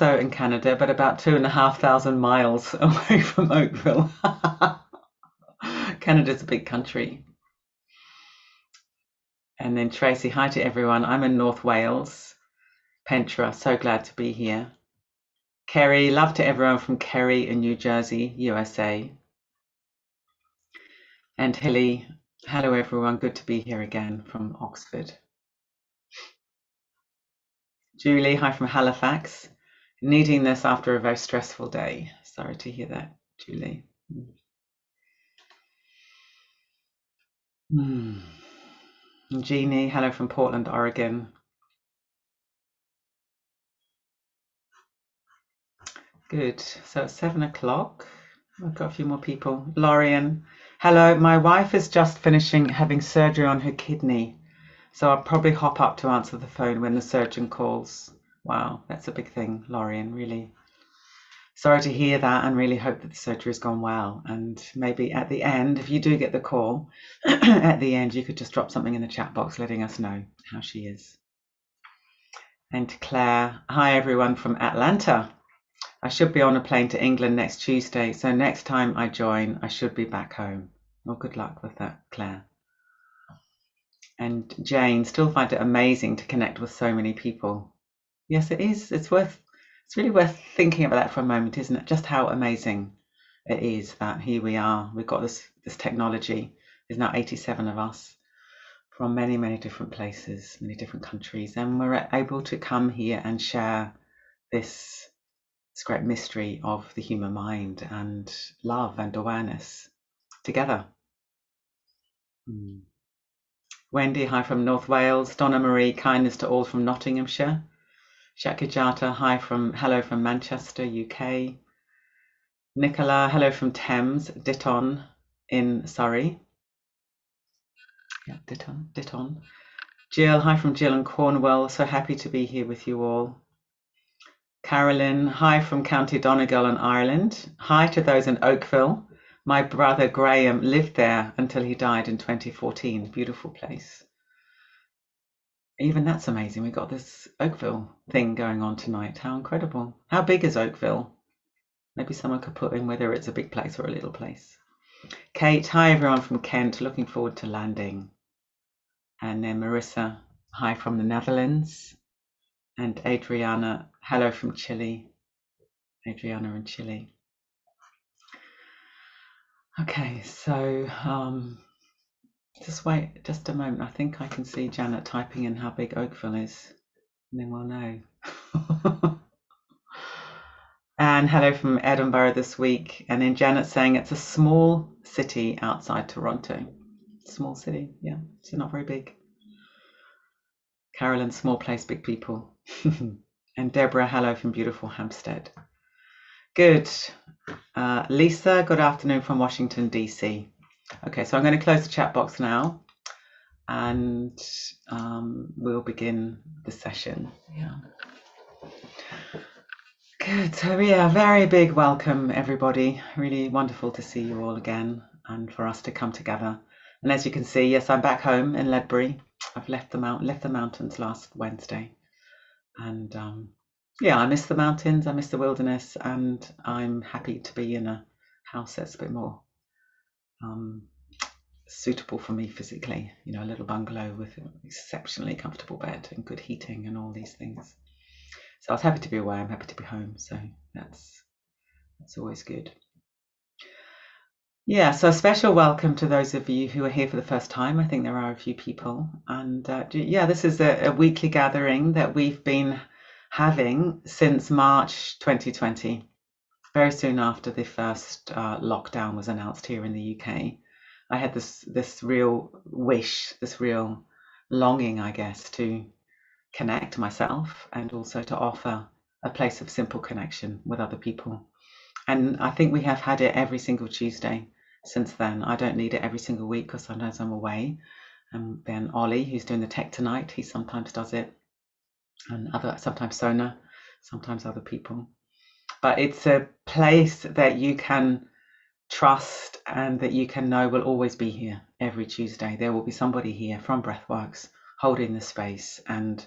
also in Canada, but about 2,500 miles away from Oakville. Canada's a big country. And then Tracy, hi to everyone. I'm in North Wales, Pentra. So glad to be here. Kerry, love to everyone from Kerry in New Jersey, USA. And Hilly, hello everyone. Good to be here again from Oxford. Julie, hi from Halifax. Needing this after a very stressful day. Sorry to hear that, Julie. Jeannie, hello from Portland, Oregon. Good. So it's 7 o'clock. I've got a few more people. Lorian, hello. My wife is just finishing having surgery on her kidney, so I'll probably hop up to answer the phone when the surgeon calls. Wow, that's a big thing, Lorian. Really sorry to hear that, and really hope that the surgery has gone well. And maybe at the end, if you do get the call, at the end, you could just drop something in the chat box letting us know how she is. And Claire, hi everyone from Atlanta. I should be on a plane to England next Tuesday, so next time I join, I should be back home. Well, good luck with that, Claire. And Jane, still find it amazing to connect with so many people. Yes, it is. It's really worth thinking about that for a moment, isn't it? Just how amazing it is that here we are. We've got this technology. There's now 87 of us from many, many different places, many different countries, and we're able to come here and share this great mystery of the human mind and love and awareness together. Wendy, hi from North Wales. Donna Marie, kindness to all from Nottinghamshire. Shakijata, hello from Manchester, UK. Nicola, hello from Thames, Ditton in Surrey. Yeah, Ditton. Jill, hi from Jill in Cornwall. So happy to be here with you all. Carolyn, hi from County Donegal in Ireland. Hi to those in Oakville. My brother Graham lived there until he died in 2014. Beautiful place. Even that's amazing. We've got this Oakville thing going on tonight. How incredible. How big is Oakville? Maybe someone could put in whether it's a big place or a little place. Kate, hi everyone from Kent. Looking forward to landing. And then Marissa, hi from the Netherlands. And Adriana, hello from Chile. Adriana in Chile. Okay, so just wait just a moment. I think I can see Janet typing in how big Oakville is, and then we'll know. And hello from Edinburgh this week. And then Janet saying it's a small city outside Toronto. Small city, yeah, so not very big. Carolyn, small place, big people. And Deborah, hello from beautiful Hampstead. Good. Lisa, good afternoon from Washington, DC. Okay, so I'm going to close the chat box now, and we'll begin the session. Yeah. Good. So yeah, very big welcome, everybody. Really wonderful to see you all again, and for us to come together. And as you can see, yes, I'm back home in Ledbury. I've left the mountains last Wednesday, and yeah, I miss the mountains, I miss the wilderness, and I'm happy to be in a house that's a bit more suitable for me physically. You know, a little bungalow with an exceptionally comfortable bed and good heating and all these things. So I was happy to be away. I'm happy to be home. So that's always good. Yeah, so a special welcome to those of you who are here for the first time. I think there are a few people. And yeah, this is a weekly gathering that we've been having since March 2020, very soon after the first lockdown was announced here in the UK. I had this real wish, this real longing, I guess, to connect myself and also to offer a place of simple connection with other people. And I think we have had it every single Tuesday since then. I don't need it every single week because sometimes I'm away. And then Ollie, who's doing the tech tonight, he sometimes does it. And sometimes Sona, sometimes other people. But it's a place that you can trust and that you can know will always be here every Tuesday. There will be somebody here from Breathworks holding the space and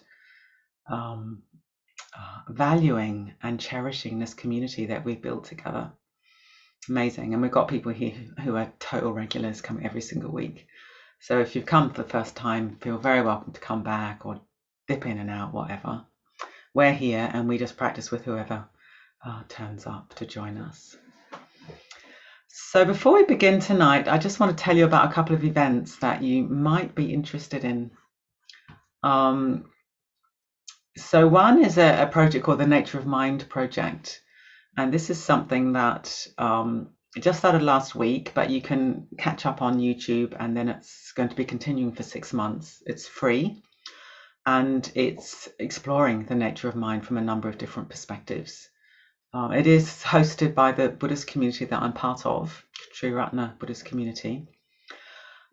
valuing and cherishing this community that we've built together. Amazing. And we've got people here who are total regulars, come every single week. So if you've come for the first time, feel very welcome to come back or dip in and out, whatever. We're here and we just practice with whoever turns up to join us. So before we begin tonight, I just want to tell you about a couple of events that you might be interested in. So one is a project called the Nature of Mind Project. And this is something that just started last week, but you can catch up on YouTube, and then it's going to be continuing for 6 months. It's free, and it's exploring the nature of mind from a number of different perspectives. It is hosted by the Buddhist community that I'm part of, Sri Ratna Buddhist community.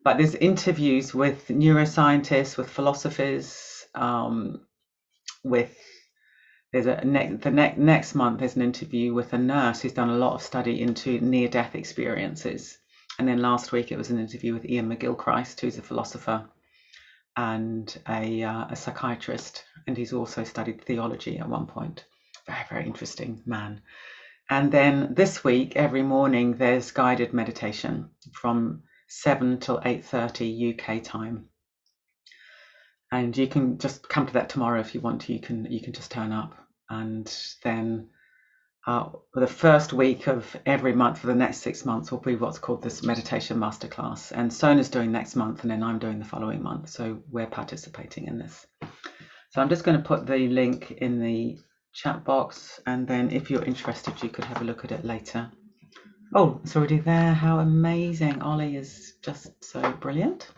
But there's interviews with neuroscientists, with philosophers, next month there's an interview with a nurse who's done a lot of study into near-death experiences. And then last week it was an interview with Ian McGilchrist, who's a philosopher and a psychiatrist, and he's also studied theology at one point. Very, very interesting man. And then this week, every morning, there's guided meditation from 7 till 8:30 UK time. And you can just come to that tomorrow if you want to. You can just turn up. And then the first week of every month for the next 6 months will be what's called this meditation masterclass. And Sona's doing next month, and then I'm doing the following month. So we're participating in this. So I'm just going to put the link in the chat box, and then if you're interested, you could have a look at it later. Oh, it's already there. How amazing. Ollie is just so brilliant.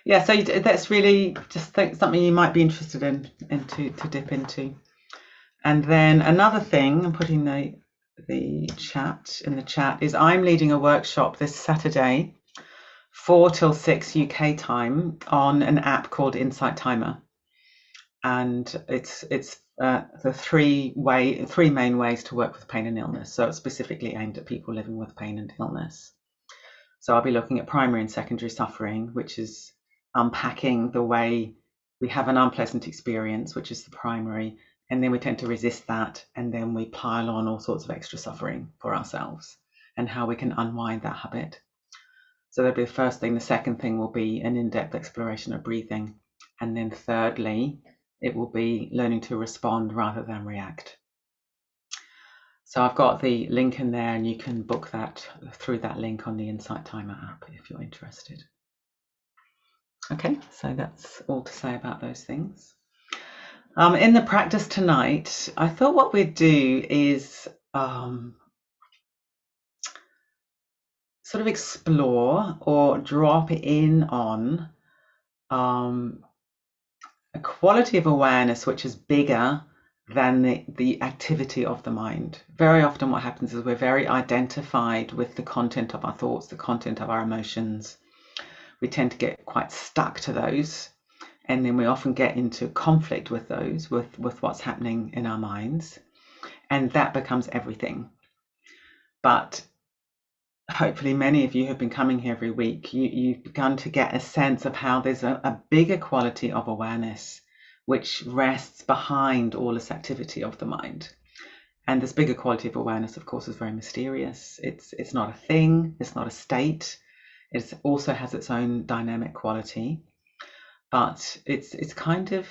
Yeah, so that's really just something you might be interested in to dip into. And then another thing, I'm putting the chat in the chat, is I'm leading a workshop this Saturday, 4 till 6 UK time, on an app called Insight Timer. And it's the three main ways to work with pain and illness. So it's specifically aimed at people living with pain and illness. So I'll be looking at primary and secondary suffering, which is unpacking the way we have an unpleasant experience, which is the primary, and then we tend to resist that, and then we pile on all sorts of extra suffering for ourselves, and how we can unwind that habit. So that'll be the first thing. The second thing will be an in-depth exploration of breathing, and then thirdly, it will be learning to respond rather than react. So I've got the link in there, and you can book that through that link on the Insight Timer app if you're interested. Okay, so that's all to say about those things. In the practice tonight, I thought what we'd do is sort of explore or drop in on a quality of awareness which is bigger than the activity of the mind. Very often what happens is we're very identified with the content of our thoughts, the content of our emotions. We tend to get quite stuck to those, and then we often get into conflict with those, with what's happening in our minds, and that becomes everything. But hopefully many of you have been coming here every week. You've begun to get a sense of how there's a bigger quality of awareness which rests behind all this activity of the mind. And this bigger quality of awareness, of course, is very mysterious. It's not a thing, it's not a state. It also has its own dynamic quality, but it's kind of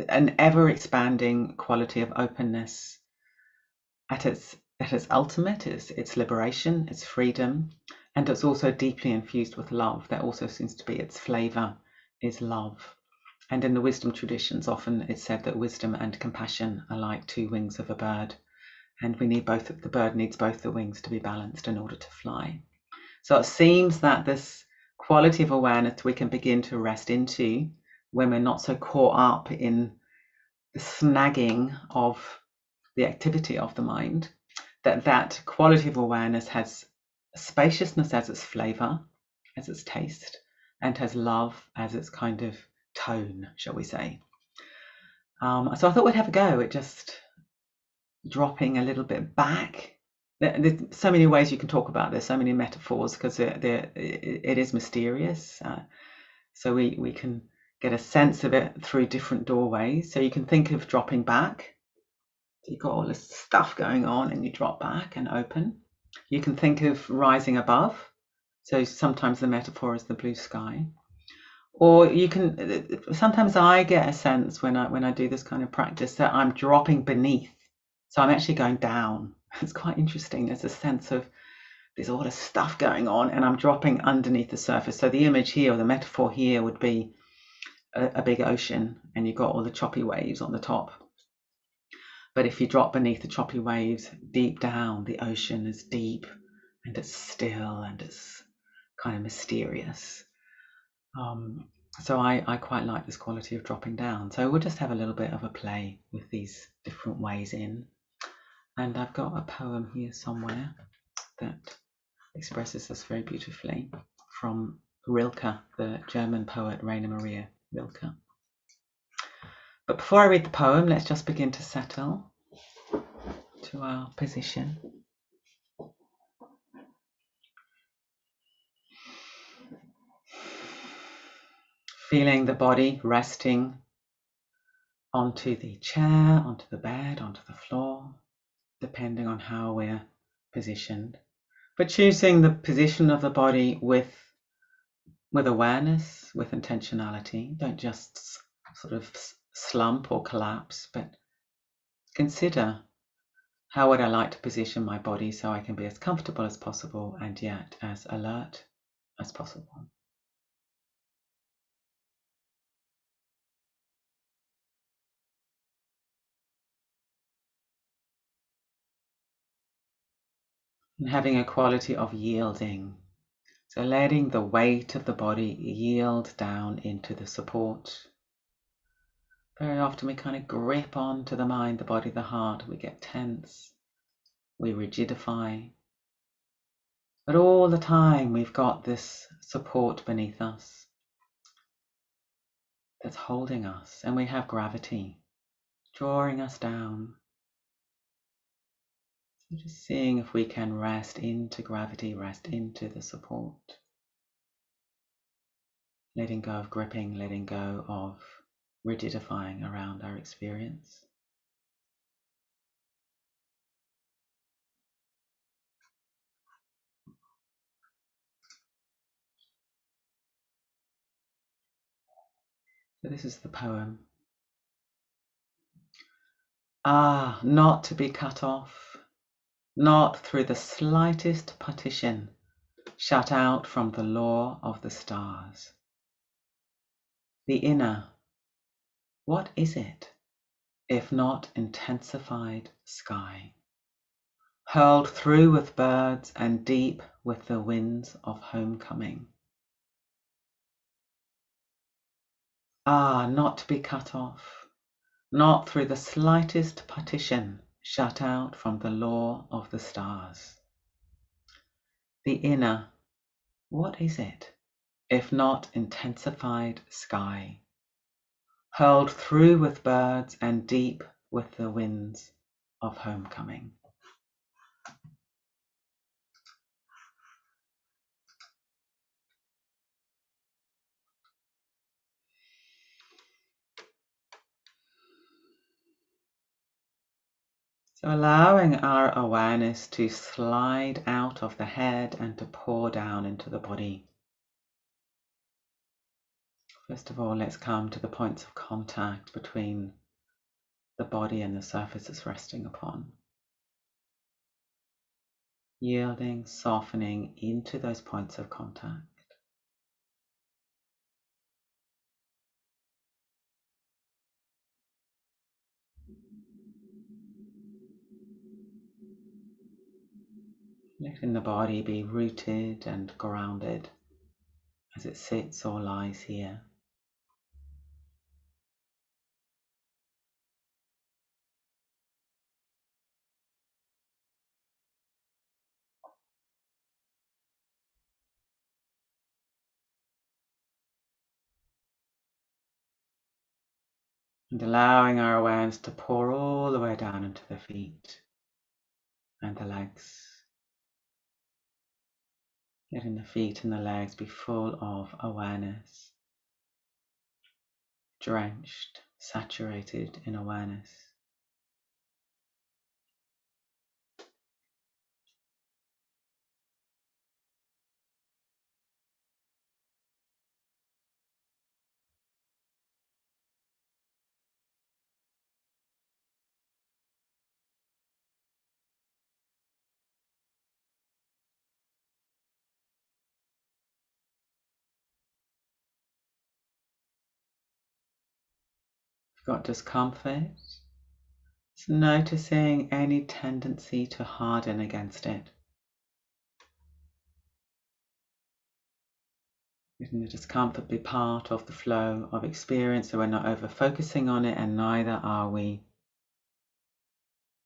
an ever-expanding quality of openness at its ultimate. It's liberation, it's freedom, and it's also deeply infused with love. That also seems to be its flavor, is love. And in the wisdom traditions, often it's said that wisdom and compassion are like two wings of a bird, and we need both. The bird needs both the wings to be balanced in order to fly. So it seems that this quality of awareness we can begin to rest into when we're not so caught up in the snagging of the activity of the mind, that quality of awareness has spaciousness as its flavor, as its taste, and has love as its kind of tone, shall we say. So I thought we'd have a go at just dropping a little bit back. There's so many ways you can talk about this, so many metaphors, because it is mysterious. So we can get a sense of it through different doorways. So you can think of dropping back. You've got all this stuff going on and you drop back and open. You can think of rising above. So sometimes the metaphor is the blue sky. Or you can, sometimes I get a sense when I do this kind of practice that I'm dropping beneath. So I'm actually going down. It's quite interesting. There's a sense of there's all this stuff going on and I'm dropping underneath the surface. So the image here, or the metaphor here, would be a big ocean and you've got all the choppy waves on the top. But if you drop beneath the choppy waves, deep down, the ocean is deep and it's still and it's kind of mysterious. So I quite like this quality of dropping down. So we'll just have a little bit of a play with these different ways in. And I've got a poem here somewhere that expresses this very beautifully from Rilke, the German poet Rainer Maria Rilke. But before I read the poem, let's just begin to settle to our position. Feeling the body resting onto the chair, onto the bed, onto the floor, depending on how we're positioned. But choosing the position of the body with awareness, with intentionality. Don't just sort of slump or collapse, but consider, how would I like to position my body so I can be as comfortable as possible and yet as alert as possible. And having a quality of yielding. So letting the weight of the body yield down into the support. Very often we kind of grip onto the mind, the body, the heart. We get tense. We rigidify. But all the time we've got this support beneath us that's holding us. And we have gravity drawing us down. So just seeing if we can rest into gravity, rest into the support. Letting go of gripping, letting go of rigidifying around our experience. So this is the poem. Ah, not to be cut off, not through the slightest partition, shut out from the law of the stars. The inner, what is it, if not intensified sky, hurled through with birds and deep with the winds of homecoming? Ah, not to be cut off, not through the slightest partition, shut out from the law of the stars. The inner, what is it, if not intensified sky, hurled through with birds and deep with the winds of homecoming? So allowing our awareness to slide out of the head and to pour down into the body. First of all, let's come to the points of contact between the body and the surface it's resting upon. Yielding, softening into those points of contact. Letting the body be rooted and grounded as it sits or lies here. And allowing our awareness to pour all the way down into the feet and the legs. Letting the feet and the legs be full of awareness. drenched, saturated in awareness. If you've got discomfort, it's noticing any tendency to harden against it. Letting the discomfort be part of the flow of experience, so we're not over focusing on it and neither are we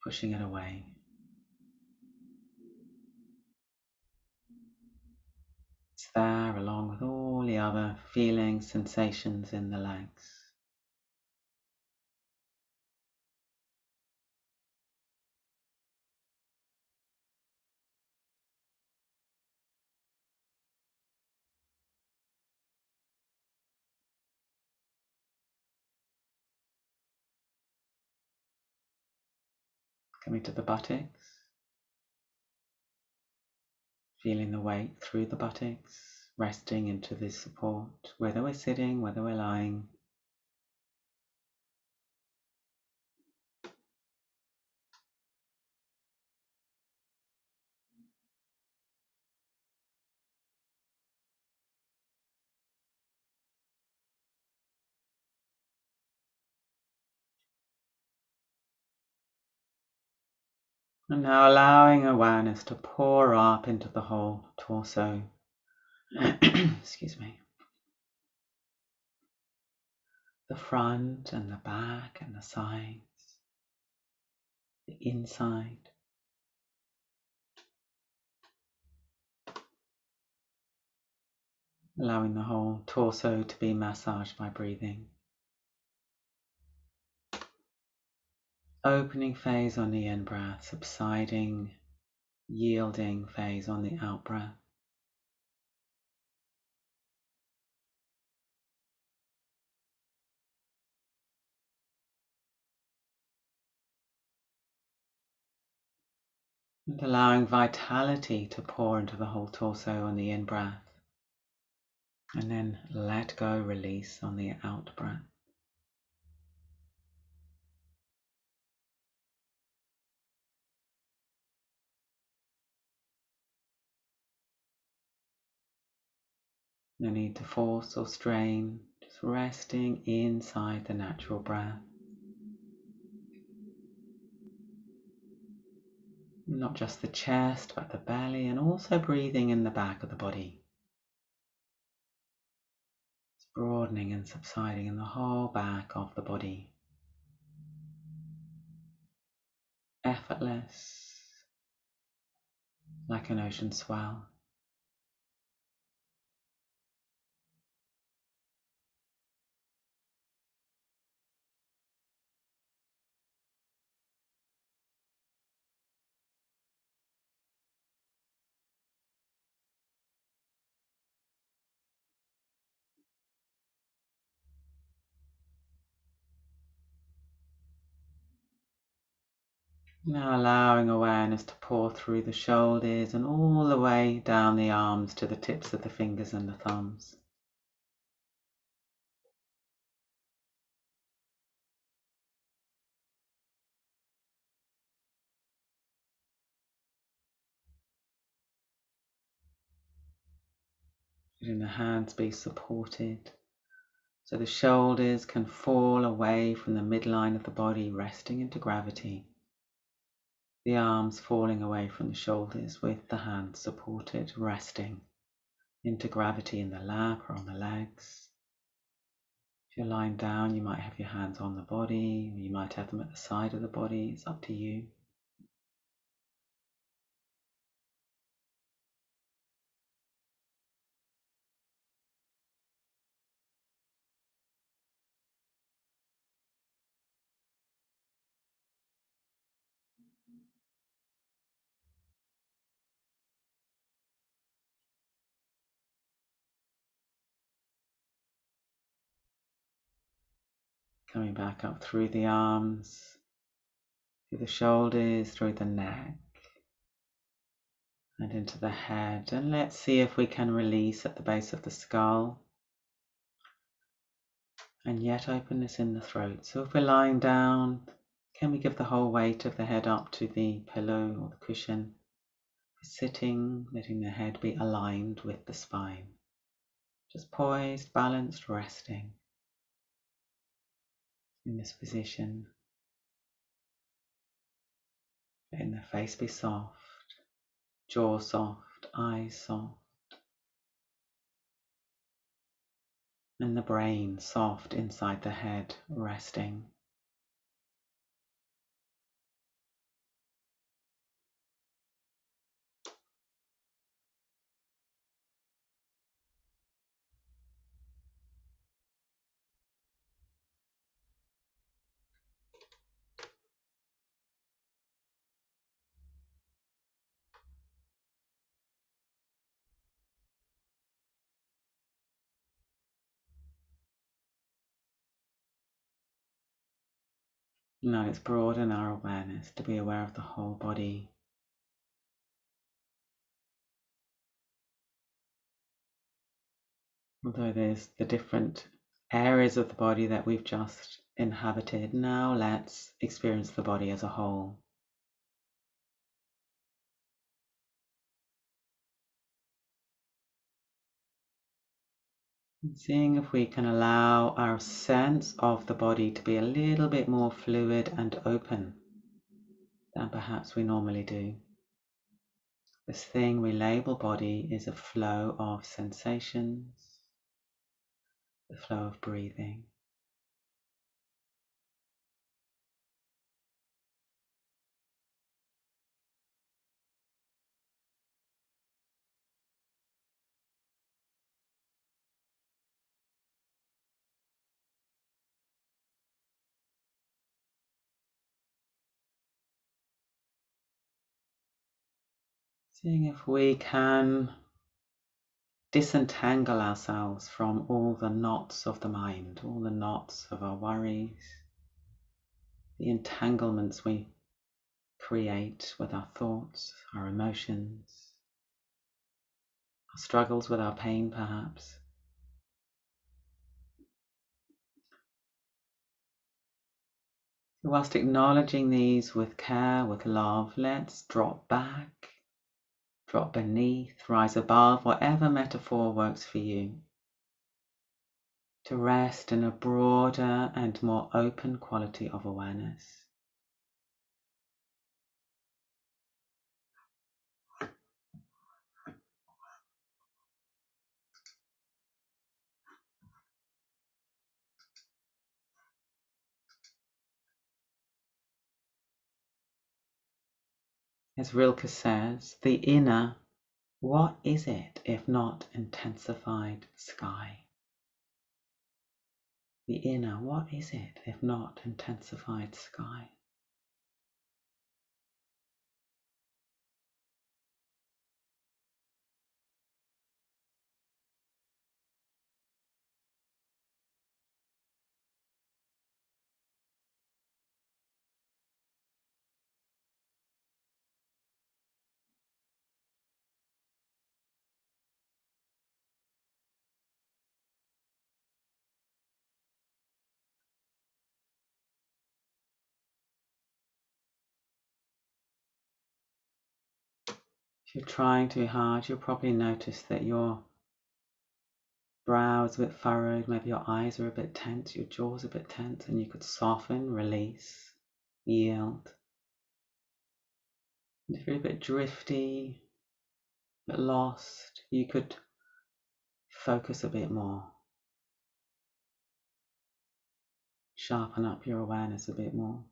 pushing it away. It's there along with all the other feelings, sensations in the legs. Coming to the buttocks, feeling the weight through the buttocks, resting into this support, whether we're sitting, whether we're lying. And now allowing awareness to pour up into the whole torso. Excuse me. The front and the back and the sides, the inside. Allowing the whole torso to be massaged by breathing. Opening phase on the in-breath, subsiding, yielding phase on the out-breath. And allowing vitality to pour into the whole torso on the in-breath. And then let go, release on the out-breath. No need to force or strain, just resting inside the natural breath. Not just the chest, but the belly, and also breathing in the back of the body. It's broadening and subsiding in the whole back of the body. Effortless, like an ocean swell. Now allowing awareness to pour through the shoulders and all the way down the arms to the tips of the fingers and the thumbs. Letting the hands be supported so the shoulders can fall away from the midline of the body, resting into gravity. The arms falling away from the shoulders with the hands supported, resting into gravity in the lap or on the legs. If you're lying down, you might have your hands on the body, or you might have them at the side of the body. It's up to you. Coming back up through the arms, through the shoulders, through the neck, and into the head. And let's see if we can release at the base of the skull. And yet openness in the throat. So if we're lying down, can we give the whole weight of the head up to the pillow or the cushion? Sitting, letting the head be aligned with the spine. Just poised, balanced, resting in this position. Letting the face be soft, jaw soft, eyes soft. And the brain soft inside the head, resting. Now let's broaden our awareness to be aware of the whole body. Although there's the different areas of the body that we've just inhabited, now let's experience the body as a whole. And seeing if we can allow our sense of the body to be a little bit more fluid and open than perhaps we normally do. This thing we label body is a flow of sensations, the flow of breathing. Seeing if we can disentangle ourselves from all the knots of the mind, all the knots of our worries, the entanglements we create with our thoughts, our emotions, our struggles with our pain perhaps. Whilst acknowledging these with care, with love, let's drop back, drop beneath, rise above, whatever metaphor works for you, to rest in a broader and more open quality of awareness. As Rilke says, the inner, what is it if not intensified sky? The inner, what is it if not intensified sky? If you're trying too hard, you'll probably notice that your brow is a bit furrowed, maybe your eyes are a bit tense, your jaw's a bit tense, and you could soften, release, yield. And if you're a bit drifty, a bit lost, you could focus a bit more. Sharpen up your awareness a bit more.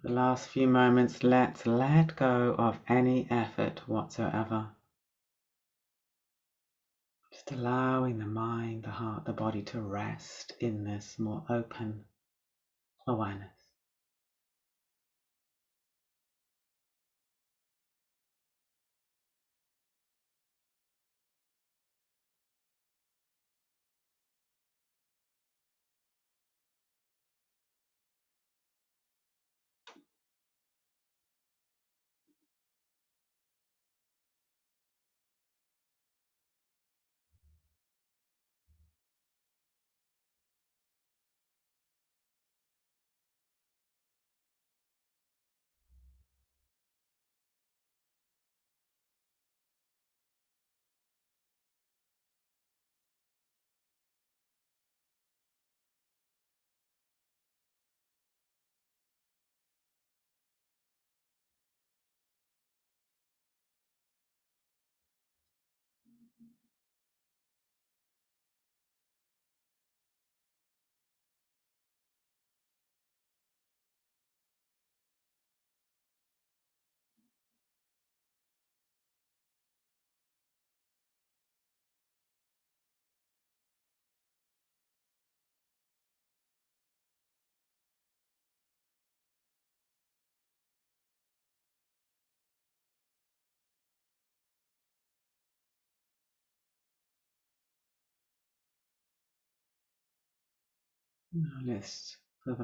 The last few moments, let's let go of any effort whatsoever. Just allowing the mind, the heart, the body to rest in this more open awareness. Now let's, for the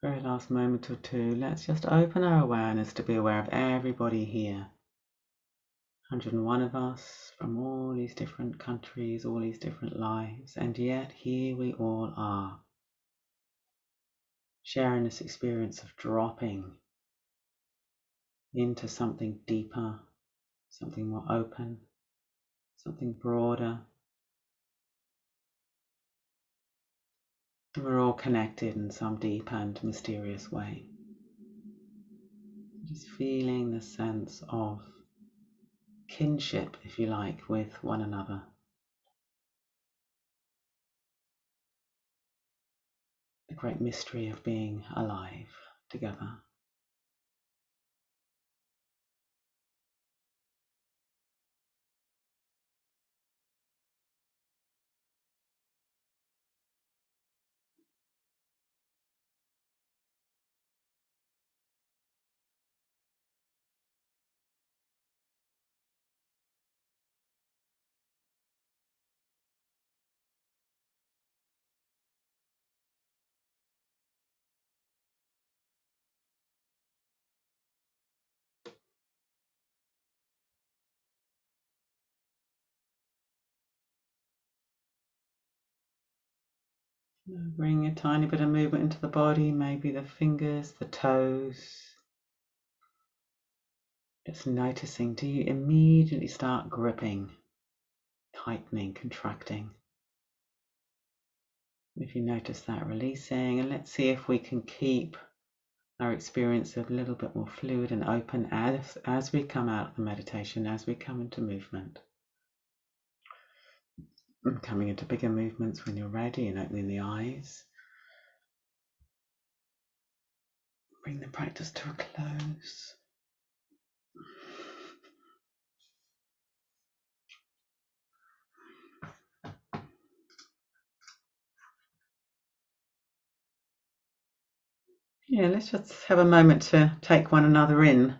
very last moment or two, let's just open our awareness to be aware of everybody here. 101 of us from all these different countries, all these different lives, and yet here we all are, sharing this experience of dropping into something deeper, something more open, something broader. We're all connected in some deep and mysterious way. Just feeling the sense of kinship, if you like, with one another. The great mystery of being alive together. Bring a tiny bit of movement into the body, maybe the fingers, the toes. Just noticing, do you immediately start gripping, tightening, contracting? If you notice that, releasing, and let's see if we can keep our experience a little bit more fluid and open as we come out of the meditation, as we come into movement. And coming into bigger movements when you're ready and opening the eyes. Bring the practice to a close. Yeah, let's just have a moment to take one another in.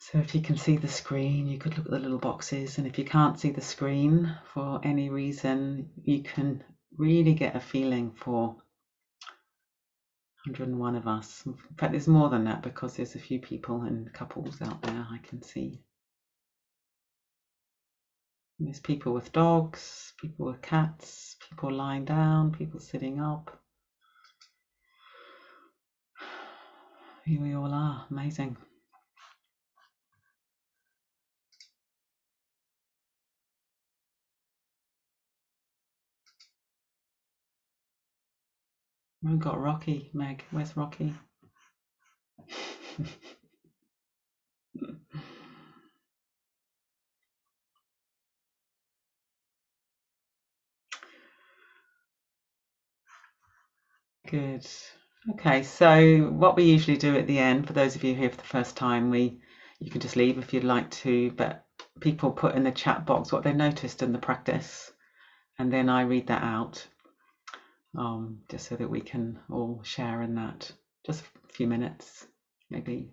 So if you can see the screen, you could look at the little boxes, and if you can't see the screen for any reason, you can really get a feeling for 101 of us. In fact, there's more than that because there's a few people and couples out there I can see. There's people with dogs, people with cats, people lying down, people sitting up. Here we all are, amazing. We've got Rocky, Meg. Where's Rocky? Good. Okay, so what we usually do at the end, for those of you here for the first time, you can just leave if you'd like to, but people put in the chat box what they noticed in the practice, and then I read that out, just so that we can all share in that. Just a few minutes, maybe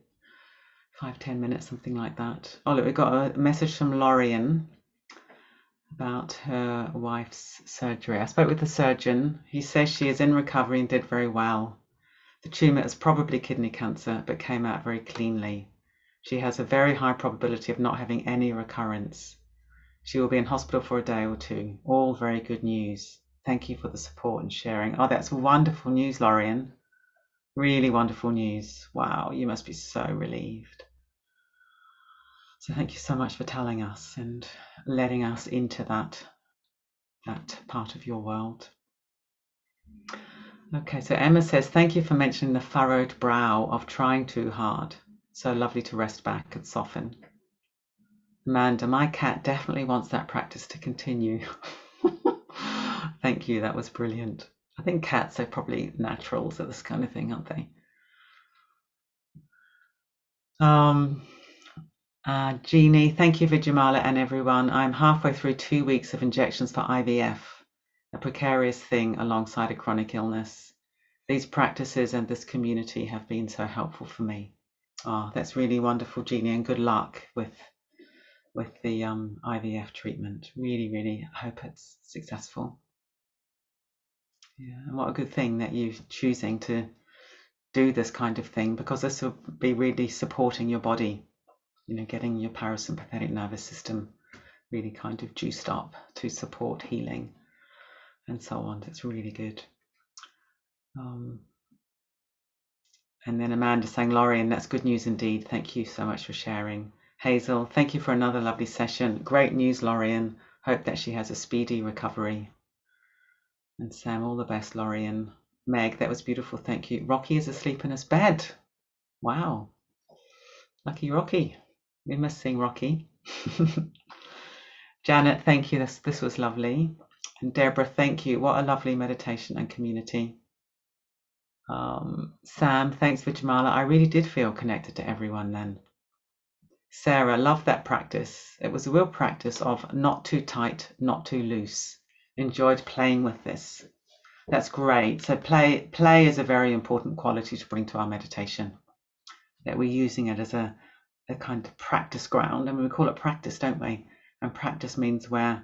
5-10 minutes, something like that. Oh, look, we got a message from Lorian about her wife's surgery. I spoke with the surgeon. He says she is in recovery and did very well. The tumour is probably kidney cancer, but came out very cleanly. She has a very high probability of not having any recurrence. She will be in hospital for a day or two. All very good news. Thank you for the support and sharing. Oh, that's wonderful news, Lorian. Really wonderful news. Wow, you must be so relieved. So thank you so much for telling us and letting us into that part of your world. Okay, so Emma says, thank you for mentioning the furrowed brow of trying too hard. So lovely to rest back and soften. Amanda, my cat definitely wants that practice to continue. Thank you, that was brilliant. I think cats are probably naturals at this kind of thing, aren't they? Jeannie, thank you, Vijamala and everyone. I'm halfway through 2 weeks of injections for IVF, a precarious thing alongside a chronic illness. These practices and this community have been so helpful for me. Oh, that's really wonderful, Jeannie, and good luck with the IVF treatment. Really, really hope it's successful. Yeah, and what a good thing that you're choosing to do this kind of thing, because this will be really supporting your body, getting your parasympathetic nervous system really kind of juiced up to support healing and so on. It's really good. And then Amanda saying, Lorian, that's good news indeed. Thank you so much for sharing. Hazel, thank you for another lovely session. Great news, Lorian. Hope that she has a speedy recovery. And Sam, all the best, Lorian. Meg, that was beautiful. Thank you. Rocky is asleep in his bed. Wow. Lucky Rocky. We must sing Rocky. Janet, thank you. This was lovely. And Deborah, thank you. What a lovely meditation and community. Sam, thanks for Jamala. I really did feel connected to everyone then. Sarah, love that practice. It was a real practice of not too tight, not too loose. Enjoyed playing with this. That's great. So play is a very important quality to bring to our meditation. That we're using it as a kind of practice ground. I mean, we call it practice, don't we? And practice means we're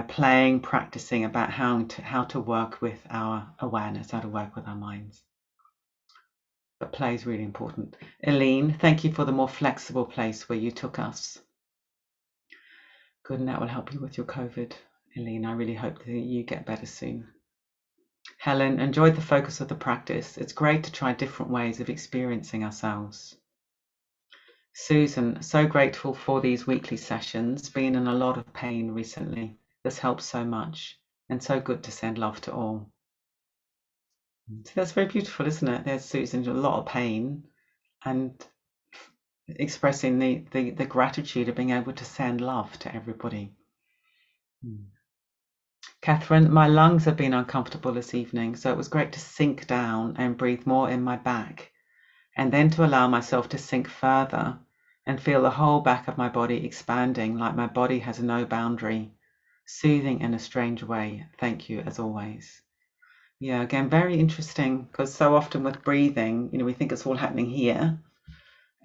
playing, practicing about how to work with our awareness, how to work with our minds. But play is really important. Eileen, thank you for the more flexible place where you took us. Good, and that will help you with your COVID. Eileen, I really hope that you get better soon. Helen, enjoyed the focus of the practice. It's great to try different ways of experiencing ourselves. Susan, so grateful for these weekly sessions. Been in a lot of pain recently. This helps so much, and so good to send love to all. So that's very beautiful, isn't it? There's Susan, a lot of pain, and expressing the gratitude of being able to send love to everybody. Catherine, my lungs have been uncomfortable this evening, so it was great to sink down and breathe more in my back, and then to allow myself to sink further and feel the whole back of my body expanding like my body has no boundary, soothing in a strange way. Thank you, as always. Yeah, again, very interesting, because so often with breathing, we think it's all happening here.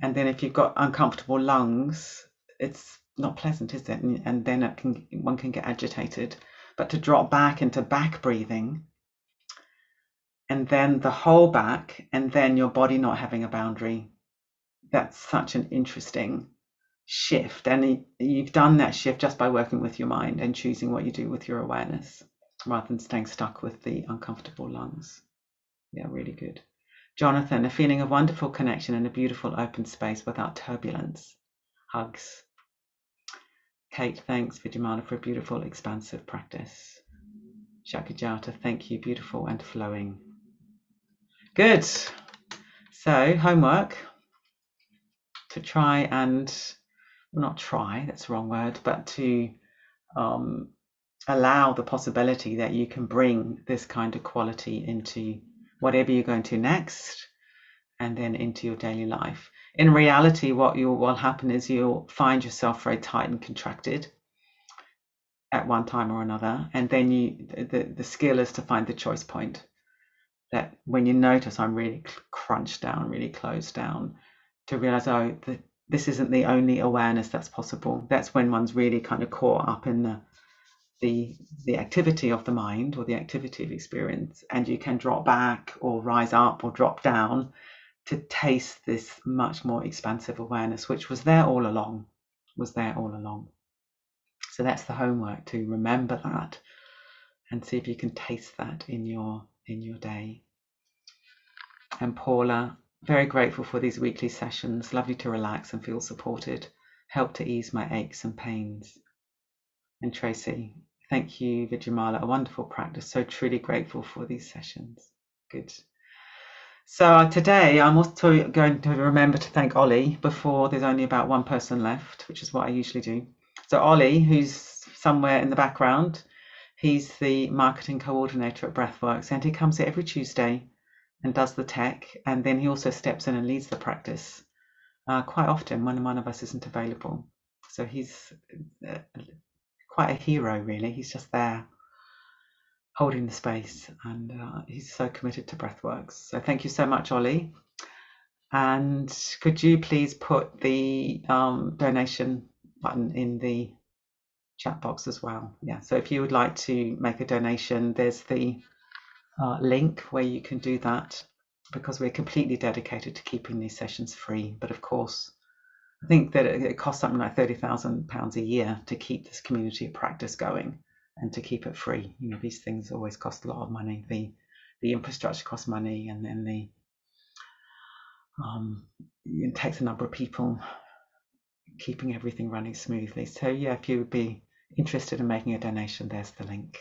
And then if you've got uncomfortable lungs, it's not pleasant, is it? And then one can get agitated. But to drop back into back breathing, and then the whole back, and then your body not having a boundary, that's such an interesting shift. And you've done that shift just by working with your mind and choosing what you do with your awareness, rather than staying stuck with the uncomfortable lungs. Yeah, really good. Jonathan, a feeling of wonderful connection in a beautiful open space without turbulence. Hugs. Kate, thanks, Vidyamala, for a beautiful, expansive practice. Shakajata, thank you, beautiful and flowing. Good. So, homework to try and, well, not try, that's the wrong word, but to allow the possibility that you can bring this kind of quality into whatever you're going to next, and then into your daily life. In reality, what will happen is you'll find yourself very tight and contracted at one time or another, and then the skill is to find the choice point, that when you notice I'm really crunched down, really closed down, to realize, oh, this isn't the only awareness that's possible. That's when one's really kind of caught up in the activity of the mind or the activity of experience, and you can drop back or rise up or drop down to taste this much more expansive awareness, which was there all along. So that's the homework, to remember that and see if you can taste that in your day. And Paula, very grateful for these weekly sessions. Lovely to relax and feel supported. Help to ease my aches and pains. And Tracy, thank you, Vidyamala. A wonderful practice. So truly grateful for these sessions. Good. So today I'm also going to remember to thank Ollie before there's only about one person left, which is what I usually do. So Ollie, who's somewhere in the background, he's the marketing coordinator at Breathworks, and he comes here every Tuesday and does the tech, and then he also steps in and leads the practice quite often when one of us isn't available. So he's quite a hero, really. He's just there holding the space, and he's so committed to Breathworks. So thank you so much, Ollie. And could you please put the donation button in the chat box as well? Yeah, so if you would like to make a donation, there's the link where you can do that, because we're completely dedicated to keeping these sessions free. But of course, I think that it costs something like £30,000 a year to keep this community of practice going and to keep it free. These things always cost a lot of money. The infrastructure costs money, and then it takes a number of people keeping everything running smoothly. So yeah, if you would be interested in making a donation, there's the link.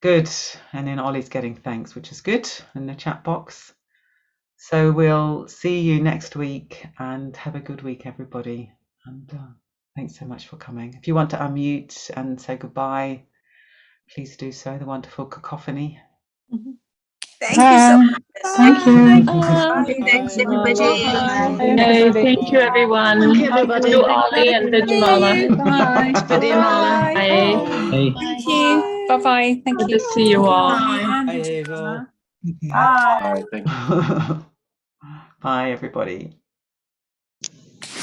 Good. And then Ollie's getting thanks, which is good, in the chat box. So we'll see you next week, and have a good week, everybody. And thanks so much for coming. If you want to unmute and say goodbye, please do so. The wonderful cacophony. Thank you so much. Thank you. Thanks, everybody. Hey, thank you, everyone. Thank you, everybody. To Ollie and Vidyamala. Bye. Vidyamala. Bye. Hey. Thank you. Bye-bye. Thank Good you. to see you all. Bye, Avo. Bye. Thank you. Bye, everybody.